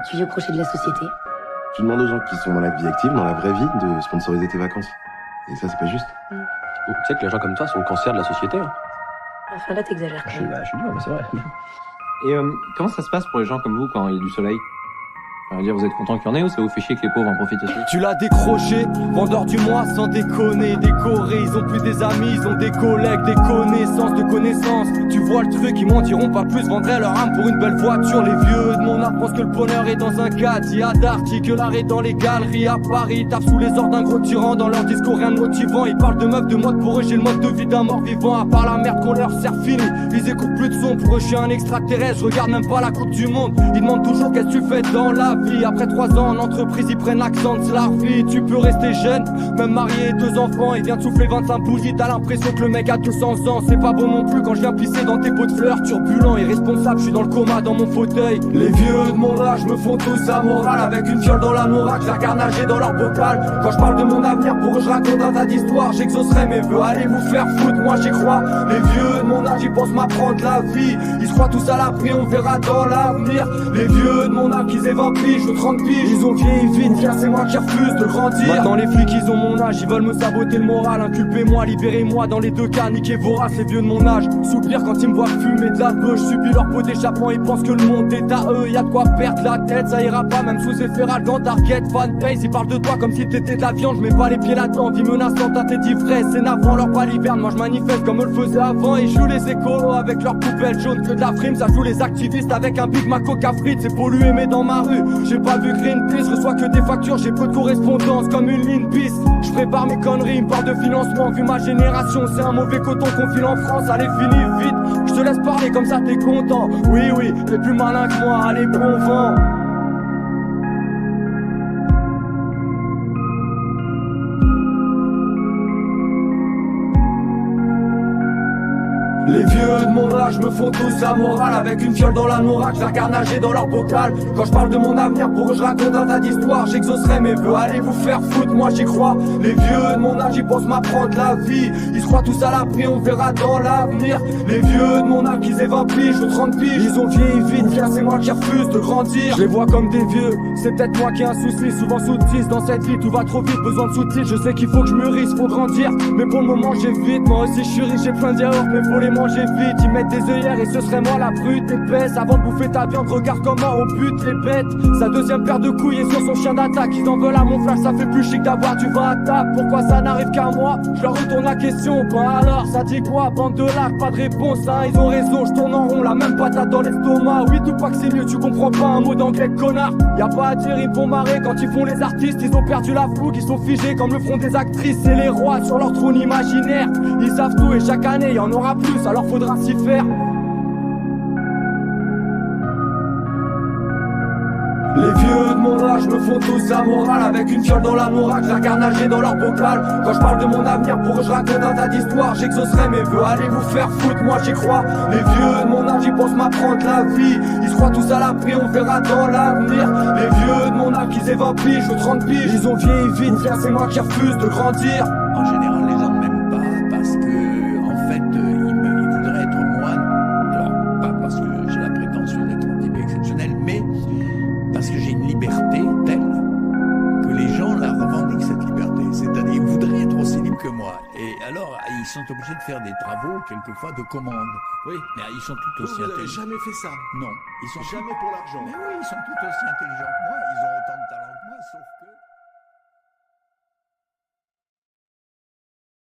Tu vieux crochet de la société. Tu demandes aux gens qui sont dans la vie active, dans la vraie vie, de sponsoriser tes vacances. Et ça, c'est pas juste. Tu sais que les gens comme toi sont le cancer de la société. Hein. Enfin là, t'exagères quand même. Je suis dur, mais c'est vrai. Et comment ça se passe pour les gens comme vous quand il y a du soleil? On va dire, vous êtes content qu'il y en ait ou ça vous fait chier que les pauvres en profitent aussi? Tu l'as décroché, vendeur du mois sans déconner, décoré. Ils ont plus des amis, ils ont des collègues, des connaissances de connaissances. Tu vois le truc, ils m'en diront pas plus, vendraient leur âme pour une belle voiture. Les vieux de mon âge pensent que le bonheur est dans un cadre. Il y a Darty, que l'art est dans les galeries à Paris. Ils tapent sous les ordres d'un gros tyran, dans leur discours rien de motivant. Ils parlent de meufs, de mode, pour eux j'ai le mode de vie d'un mort vivant. À part la merde qu'on leur sert fini, ils écoutent plus de son. Pour eux je suis un extraterrestre, je regarde même pas la coupe du monde. Ils demandent toujours qu'est-ce que tu fais dans la vie. Après 3 ans en entreprise, ils prennent l'accent de la vie. Tu peux rester jeune, même marié, 2 enfants. Il vient de souffler 25 bougies, t'as l'impression que le mec a 200 ans. C'est pas bon non plus quand je viens pisser dans tes pots de fleurs. Turbulent, irresponsable, je suis dans le coma dans mon fauteuil. Les vieux de mon âge me font tous la morale. Avec une fiole dans la norac, je la regarde nager dans leur bocal. Quand je parle de mon avenir, pour eux je raconte un tas d'histoires. J'exaucerai mes vœux, allez vous faire foutre, moi j'y crois. Les vieux de mon âge, ils pensent m'apprendre la vie. Ils se croient tous à l'abri, on verra dans l'avenir. Les vieux de mon âge, qu'ils aient 20 piges ou 30 piges, ils ont vieilli vite, tiens c'est moi qui refuse de grandir. Maintenant les flics ils ont mon âge, ils veulent me saboter le moral. Inculpez-moi, libérez-moi, dans les 2 cas, niquez vorace les vieux de mon âge. Soupir quand ils me voient fumer de la beuh, je subis leur pot d'échappement. Ils pensent que le monde est à eux, y'a de quoi perdre la tête. Ça ira pas même sous efféral dans Target, fanbase. Ils parlent de toi comme si t'étais de la viande, je mets pas les pieds là-dedans. Vie menaçante à tes d'ivresse, c'est navrant leur baliverne. Moi je manifeste comme eux le faisaient avant. Ils jouent les écolos avec leurs poubelles jaunes, que de la frime. Ça joue les activistes avec un Big Mac Coca frites. C'est pollué mais dans ma rue, j'ai pas vu Greenpeace. Je reçois que des factures, j'ai peu de correspondance comme une ligne bis. Je prépare mes conneries, me parle de financement. Vu ma génération, c'est un mauvais coton qu'on file en France. Allez finis vite, je te laisse parler comme ça t'es content. Oui, t'es plus malin que moi, allez bon vent. Les vieux de mon âge me font tous la morale. Avec une fiole dans la norac, je la regarde nager dans leur bocal. Quand je parle de mon avenir, pour eux je raconte un tas d'histoires. J'exaucerai mes vœux, allez vous faire foutre, moi j'y crois. Les vieux de mon âge, ils pensent m'apprendre la vie. Ils se croient tous à l'abri, on verra dans l'avenir. Les vieux de mon âge, qu'ils aient 20 piges ou 30 piges, ils ont vieilli vite, tiens c'est moi qui refuse de grandir. Je les vois comme des vieux, c'est peut-être moi qui ai un souci. Souvent soutise dans cette vie, tout va trop vite, besoin de soutien. Je sais qu'il faut que je mûrisse, faut grandir. Mais pour le moment j'évite, moi aussi je suis riche, j'ai plein de yaourts, mais faut les manger vite. Ils mettent des œillères et ce serait moi la brute épaisse. Avant de bouffer ta viande, regarde comment on bute les bêtes. Sa deuxième paire de couilles est sur son chien d'attaque. Ils en veulent à mon flash, ça fait plus chic d'avoir du vin à table. Pourquoi ça n'arrive qu'à moi? Je leur retourne la question, bah alors ça dit quoi? Bande de lacs, pas de réponse, hein. Ils ont raison, je tourne en rond, la même patate dans l'estomac. Oui tout pas que c'est mieux, tu comprends pas un mot d'anglais connard. Y'a pas à dire, ils me font marrer quand ils font les artistes. Ils ont perdu la fougue, ils sont figés comme le front des actrices. C'est les rois sur leur trône imaginaire. Ils savent tout et chaque année y en aura plus, alors faudra s'y faire. Les vieux de mon âge me font tous la morale. Avec une fiole dans la norac, je la regarde nager dans leur bocal. Quand je parle de mon avenir, pour eux je raconte un tas d'histoires. J'exaucerai mes vœux, allez vous faire foutre, moi j'y crois. Les vieux de mon âge, ils pensent m'apprendre la vie. Ils se croient tous à l'abri, on verra dans l'avenir. Les vieux de mon âge, qu'ils aient 20 piges ou 30 piges, ils ont vieilli vite, tiens c'est moi qui refuse de grandir. En général, les gens ne m'aiment pas parce que, en fait, ils voudraient être moine. Alors, pas parce que j'ai la prétention d'être un type exceptionnel, mais parce que j'ai une liberté telle que les gens la revendiquent, cette liberté. C'est-à-dire, ils voudraient être aussi libres que moi. Et alors, ils sont obligés de faire des travaux, quelquefois, de commande. Oui, mais ils sont tout aussi Vous n'avez intelligents. jamais fait ça? Non, ils sont Jamais pour l'argent? Mais oui, ils sont tout aussi intelligents que moi. Ils ont